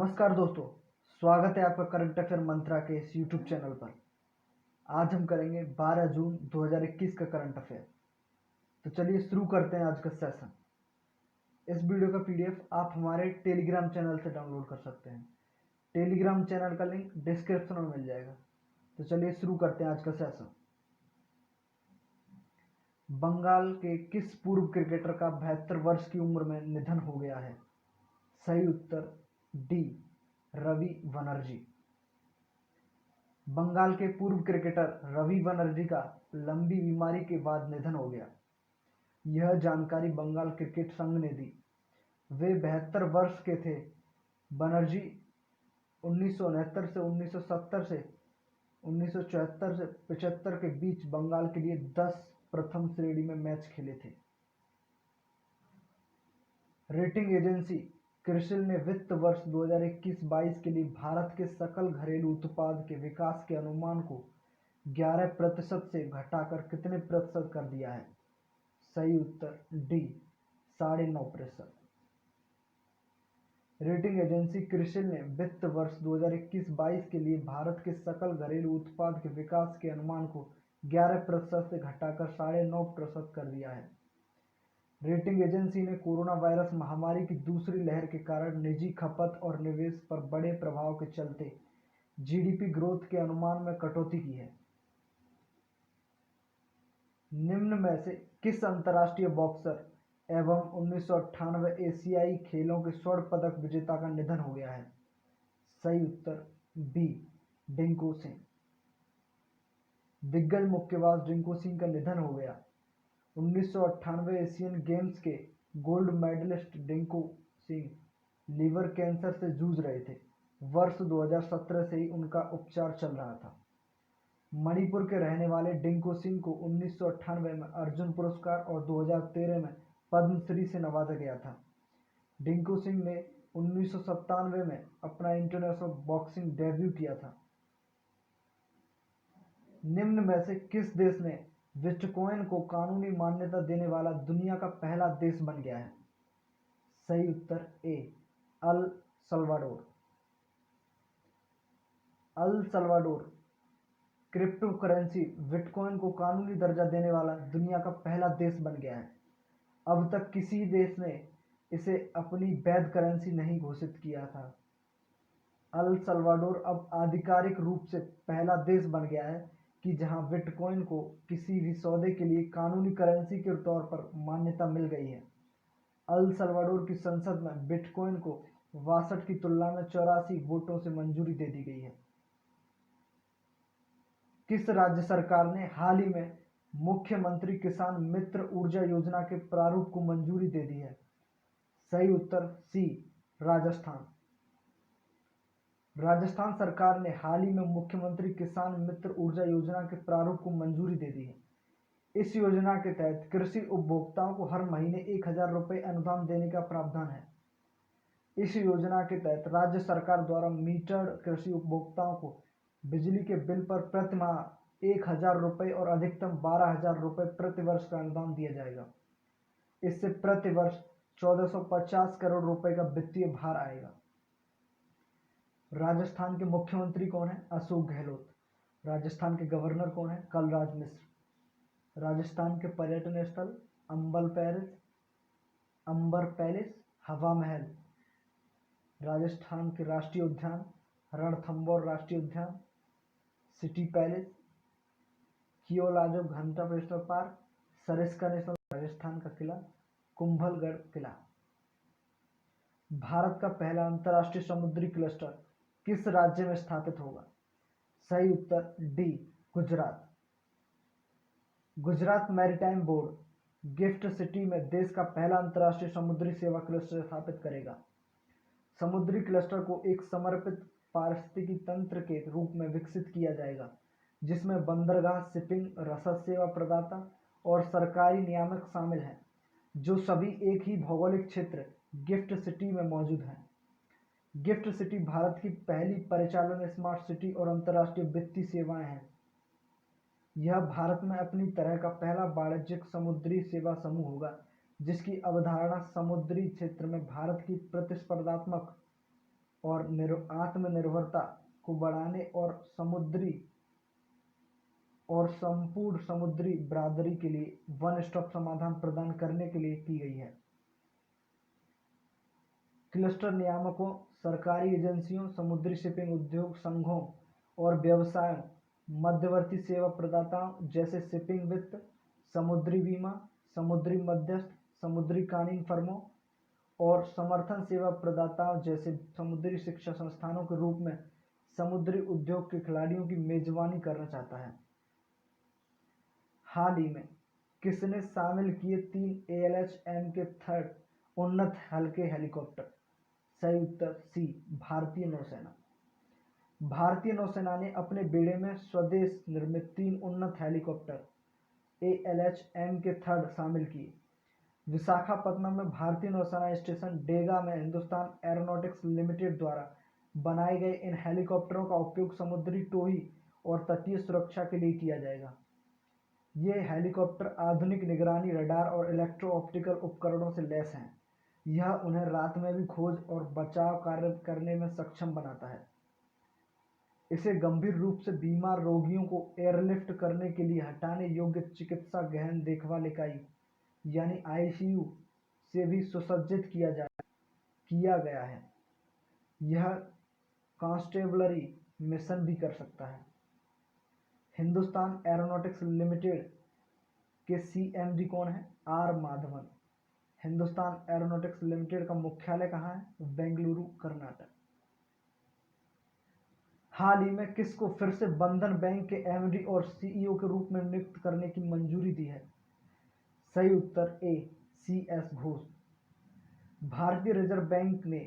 नमस्कार दोस्तों, स्वागत है आपका करंट अफेयर मंत्रा के इस यूट्यूब चैनल पर। आज हम करेंगे 12 जून 2021 का करंट अफेयर। तो चलिए शुरू करते हैं आज का सेशन। इस वीडियो का पीडीएफ आप हमारे टेलीग्राम चैनल से डाउनलोड कर सकते हैं। टेलीग्राम चैनल का लिंक डिस्क्रिप्शन में मिल जाएगा। तो चलिए शुरू करते हैं आज का सेशन। बंगाल के किस पूर्व क्रिकेटर का 72 वर्ष की उम्र में निधन हो गया है? सही उत्तर डी, रवि बनर्जी। बंगाल के पूर्व क्रिकेटर रवि बनर्जी का लंबी बीमारी के बाद निधन हो गया। यह जानकारी बंगाल क्रिकेट संघ ने दी। वे 72 वर्ष के थे। बनर्जी 1969 से 1970 से 1974 से 75 के बीच बंगाल के लिए 10 प्रथम श्रेणी में मैच खेले थे। रेटिंग एजेंसी क्रिसिल ने वित्त वर्ष 2021-22 के लिए भारत के सकल घरेलू उत्पाद के विकास के अनुमान को 11% से घटाकर कितने प्रतिशत कर दिया है? सही उत्तर डी, 9.5%। रेटिंग एजेंसी क्रिसिल ने वित्त वर्ष 2021-22 के लिए भारत के सकल घरेलू उत्पाद के विकास के अनुमान को 11% से घटाकर 9.5% कर दिया है। रेटिंग एजेंसी ने कोरोना वायरस महामारी की दूसरी लहर के कारण निजी खपत और निवेश पर बड़े प्रभाव के चलते जीडीपी ग्रोथ के अनुमान में कटौती की है। निम्न में से किस अंतर्राष्ट्रीय बॉक्सर एवं 1998 एशियाई खेलों के स्वर्ण पदक विजेता का निधन हो गया है? सही उत्तर बी, डिंको सिंह। दिग्गज मुक्केबाज डिंको सिंह का निधन हो गया। 1998 एशियन गेम्स के gold medalist Dinko Singh liver cancer से जूझ रहे थे। वर्ष 2017 से ही उनका उपचार चल रहा था। मणिपुर के रहने वाले डिंको सिंह को 1998 में अर्जुन पुरस्कार और 2013 में पद्मश्री से नवाजा गया था। डिंको सिंह ने 1997 में अपना इंटरनेशनल बॉक्सिंग डेब्यू किया था। निम्न में से किस देश ने बिटकॉइन को कानूनी मान्यता देने वाला दुनिया का पहला देश बन गया है? सही उत्तर A, El Salvador. El Salvador crypto currency bitcoin को कानूनी दर्जा देने वाला दुनिया का पहला देश बन गया है। अब तक किसी देश ने इसे अपनी वैध करेंसी नहीं घोषित किया था। अल सल्वाडोर अब आधिकारिक रूप से पहला देश बन गया है कि जहां बिटकॉइन को किसी भी सौदे के लिए कानूनी करेंसी के तौर पर मान्यता मिल गई है। अल सल्वाडोर की संसद में बिटकॉइन को 62 की तुलना में 84 वोटों से मंजूरी दे दी गई है। किस राज्य सरकार ने हाल ही में मुख्यमंत्री किसान मित्र ऊर्जा योजना के प्रारूप को मंजूरी दे दी है? सही उत्तर सी, राजस्थान। राजस्थान सरकार ने हाल ही में मुख्यमंत्री किसान मित्र ऊर्जा योजना के प्रारूप को मंजूरी दे दी है। इस योजना के तहत कृषि उपभोक्ताओं को हर महीने 1000 रुपये अनुदान देने का प्रावधान है। इस योजना के तहत राज्य सरकार द्वारा मीटर्ड कृषि उपभोक्ताओं को बिजली के बिल पर प्रति माह 1000 रुपये और अधिकतम 12,000 रुपये प्रति वर्ष का अनुदान दिया जाएगा। इससे प्रति वर्ष 1450 करोड़ रुपए का वित्तीय भार आएगा। राजस्थान के मुख्यमंत्री कौन है? अशोक गहलोत। राजस्थान के गवर्नर कौन है? कलराज मिश्र। राजस्थान के पर्यटन स्थल अंबर पैलेस, हवा महल। राजस्थान के राष्ट्रीय उद्यान रणथंभौर राष्ट्रीय उद्यान, सिटी पैलेस, कियोलाजो घंटा national park, Sariska national. Rajasthan का किला कुंभलगढ़ किला। भारत का पहला अंतर्राष्ट्रीय समुद्री क्लस्टर किस राज्य में स्थापित होगा? सही उत्तर D, Gujarat. Gujarat maritime board GIFT city में देश का पहला अंतर्राष्ट्रीय समुद्री सेवा क्लस्टर स्थापित करेगा। समुद्री क्लस्टर को एक समर्पित पारिस्थितिकी तंत्र के रूप में विकसित किया जाएगा, जिसमें बंदरगाह, शिपिंग, रसद सेवा प्रदाता और सरकारी नियामक शामिल हैं, जो सभी एक ही भौगोलिक क्षेत्र गिफ्ट सिटी में मौजूद हैं। गिफ्ट सिटी भारत की पहली परिचालन स्मार्ट सिटी और अंतर्राष्ट्रीय वित्तीय सेवाएं हैं। यह भारत में अपनी तरह का पहला वाणिज्यिक समुद्री सेवा समूह होगा, जिसकी अवधारणा समुद्री क्षेत्र में भारत की प्रतिस्पर्धात्मक और आत्मनिर्भरता को बढ़ाने और संपूर्ण समुद्री बरादरी के लिए वन स्टॉप समाधान प्रदान करने के लिए की गई है। क्लस्टर नियामकों, सरकारी एजेंसियों, समुद्री शिपिंग उद्योग संघों और व्यवसायों, मध्यवर्ती सेवा प्रदाताओं जैसे शिपिंग वित्त, समुद्री बीमा, समुद्री मध्यस्थ, समुद्री कानून फर्मों और समर्थन सेवा प्रदाताओं जैसे समुद्री शिक्षा संस्थानों के रूप में समुद्री उद्योग के खिलाड़ियों की मेजबानी करना चाहता है। हाल ही में किसने शामिल किए 3 ALH-M के थर्ड उन्नत हल्के हेलीकॉप्टर? सही उत्तर सी, भारतीय नौसेना। भारतीय नौसेना ने अपने बेड़े में स्वदेश निर्मित 3 उन्नत हेलीकॉप्टर ALH-M के थर्ड शामिल किए। विशाखापत्तनम में भारतीय नौसेना स्टेशन डेगा में हिंदुस्तान एरोनॉटिक्स लिमिटेड द्वारा बनाए गए इन हेलीकॉप्टरों का उपयोग समुद्री टोही और तटीय सुरक्षा के लिए किया जाएगा। ये हेलीकॉप्टर आधुनिक निगरानी, रडार और इलेक्ट्रो ऑप्टिकल उपकरणों से लैस हैं। यह उन्हें रात में भी खोज और बचाव कार्य करने में सक्षम बनाता है। इसे गंभीर रूप से बीमार रोगियों को एयरलिफ्ट करने के लिए हटाने योग्य चिकित्सा गहन देखभाल इकाई यानी ICU से भी सुसज्जित किया गया है। यह कॉन्स्टेबलरी मिशन भी कर सकता है। हिंदुस्तान एरोनॉटिक्स लिमिटेड के CMD कौन है? R Madhavan. Hindustan aeronautics limited का मुख्यालय कहाँ है? बेंगलुरु, कर्नाटक। हाल ही में किसको फिर से बंधन बैंक के MD और CEO के रूप में नियुक्त करने की मंजूरी दी है? सही उत्तर A, CS घोष। भारतीय रिजर्व बैंक ने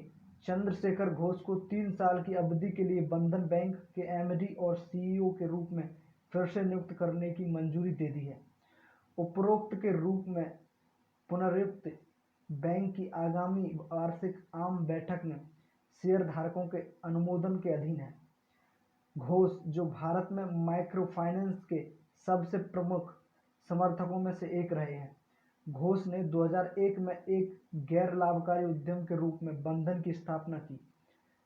चंद्रशेखर घोष को 3 साल की अवधि के लिए बंधन बैंक के MD और CEO के रूप में फिर से नियुक्त करने की मंजूरी दे दी है। उपरोक्त के रूप में पुनर्नियुक्त बैंक की आगामी वार्षिक आम बैठक में शेयर धारकों के अनुमोदन के अधीन है। घोष, जो भारत में माइक्रो फाइनेंस के सबसे प्रमुख समर्थकों में से एक रहे हैं, घोष ने 2001 में एक गैर लाभकारी उद्यम के रूप में बंधन की स्थापना की,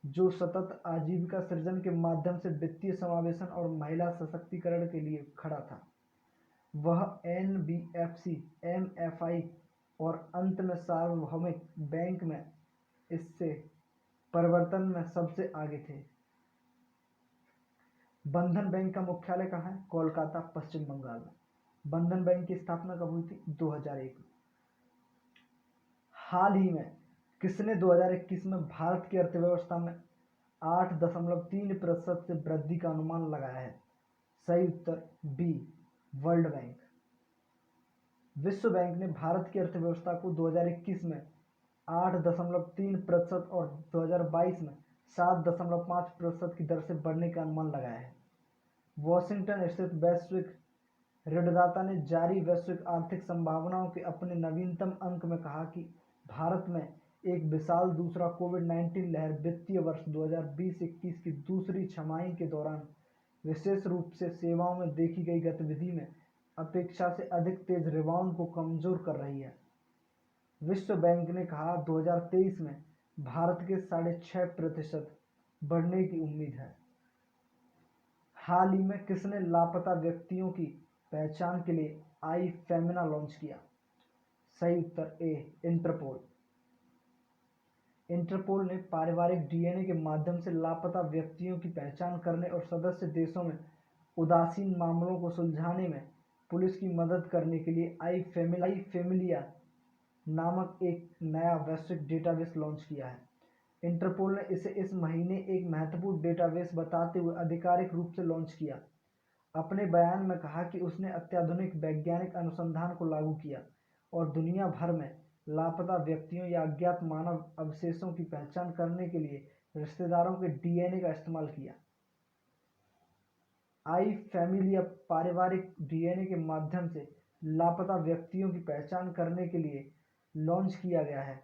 जो सतत आजीविका सृजन के माध्यम से वित्तीय समावेशन और महिला सशक्तिकरण के लिए खड़ा था। वह NBFC, MFI और अंत में सार्वभौमिक बैंक में इससे परिवर्तन में सबसे आगे थे। बंधन बैंक का मुख्यालय कहाँ है? कोलकाता, पश्चिम बंगाल में। बंधन बैंक की स्थापना कब हुई थी? 2001 में। हाल ही में किसने 2021 में भारत की अर्थव्यवस्था में 8.3% से वृद्धि का अनुमान लगाया है? सही उत्तर B, वर्ल्ड बैंक। विश्व बैंक ने भारत की अर्थव्यवस्था को 2021 में 8.3% और 2022 में 7.5% की दर से बढ़ने का अनुमान लगाया है। वॉशिंगटन स्थित वैश्विक ऋणदाता ने जारी वैश्विक आर्थिक संभावनाओं के अपने नवीनतम अंक में कहा कि भारत में एक विशाल दूसरा कोविड-19 लहर वित्तीय वर्ष 2020-21 की दूसरी छमाही के दौरान विशेष रूप से सेवाओं में देखी गई गतिविधि में अपेक्षा से अधिक तेज रिबाउंड को कमजोर कर रही है। विश्व बैंक ने कहा 2023 में भारत के 6.5% बढ़ने की उम्मीद है। हाल ही में किसने लापता व्यक्तियों की पहचान के लिए iFemina लॉन्च किया? सही उत्तर A, इंटरपोल। इंटरपोल ने पारिवारिक DNA के माध्यम से लापता व्यक्तियों की पहचान करने और सदस्य देशों में उदासीन मामलों को सुलझाने में पुलिस की मदद करने के लिए iFamilia नामक एक नया वैश्विक डेटाबेस लॉन्च किया है। इंटरपोल ने इसे इस महीने एक महत्वपूर्ण डेटाबेस बताते हुए आधिकारिक रूप से लॉन्च किया। अपने बयान में कहा कि उसने अत्याधुनिक वैज्ञानिक अनुसंधान को लागू किया और दुनिया भर में लापता व्यक्तियों या अज्ञात मानव अवशेषों की पहचान करने के लिए रिश्तेदारों के DNA का इस्तेमाल किया। iFamilia पारिवारिक DNA के माध्यम से लापता व्यक्तियों की पहचान करने के लिए लॉन्च किया गया है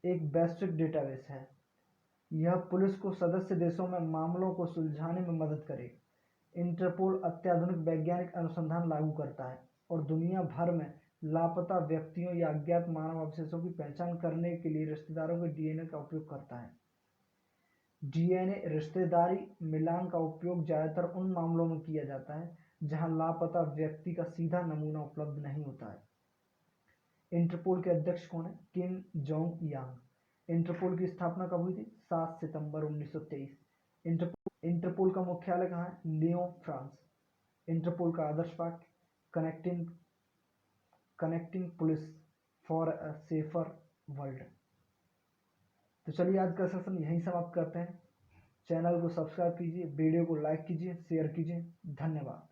एक वैश्विक डेटाबेस है। यह पुलिस को सदस्य देशों में मामलों को सुलझाने में मदद करेगा। इंटरपोल अत्याधुनिक वैज्ञानिक अनुसंधान लागू करता है और दुनिया भर में लापता व्यक्तियों या अज्ञात मानव अवशेषों की पहचान करने के लिए रिश्तेदारों के DNA का उपयोग करता है। डीएनए रिश्तेदारी मिलान का उपयोग ज़्यादातर उन मामलों में किया जाता है जहां लापता व्यक्ति का सीधा नमूना उपलब्ध नहीं होता है। इंटरपोल के अध्यक्ष कौन है? किम जोंग यांग। इंटरपोल की स्थापना कब हुई थी? 7 सितंबर 1923। इंटरपोल का मुख्यालय कहाँ है? लियों, फ्रांस। इंटरपोल का आदर्श वाक्य connecting police for a safer world. तो चलिए आज का सेशन यहीं समाप्त करते हैं। चैनल को सब्सक्राइब कीजिए, वीडियो को लाइक कीजिए, शेयर कीजिए। धन्यवाद।